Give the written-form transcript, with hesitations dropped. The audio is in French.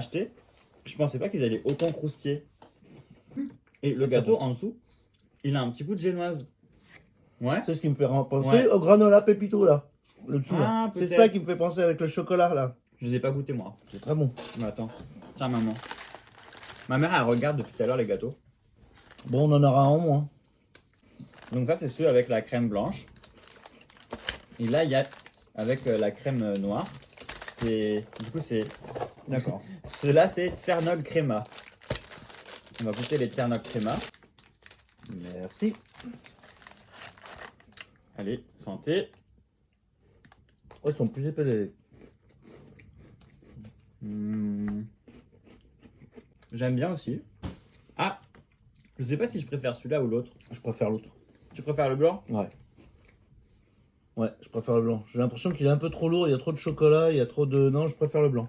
acheté, je pensais pas qu'ils allaient autant croustiller. Et le gâteau en dessous, il a un petit goût de génoise. Ouais. C'est ce qui me fait penser Ouais. au granola pépito là. Le dessous Ah, là. C'est peut-être. ça qui me fait penser avec le chocolat là. Je les ai pas goûtés moi. C'est très bon. Mais attends. Tiens maman. Ma mère elle regarde depuis tout à l'heure les gâteaux. Bon, on en aura un en moins. Donc ça c'est ceux avec la crème blanche. Et là il y a avec la crème noire. C'est du coup c'est d'accord. Ceux-là c'est Cernog Crema. On va goûter les Cernog Crema. Merci. Allez, santé. Oh, ils sont plus épais les. J'aime bien aussi. Ah, je sais pas si je préfère celui-là ou l'autre. Je préfère l'autre. Tu préfères le blanc? Ouais. Ouais, je préfère le blanc. J'ai l'impression qu'il est un peu trop lourd, il y a trop de chocolat, il y a trop de... Non, je préfère le blanc.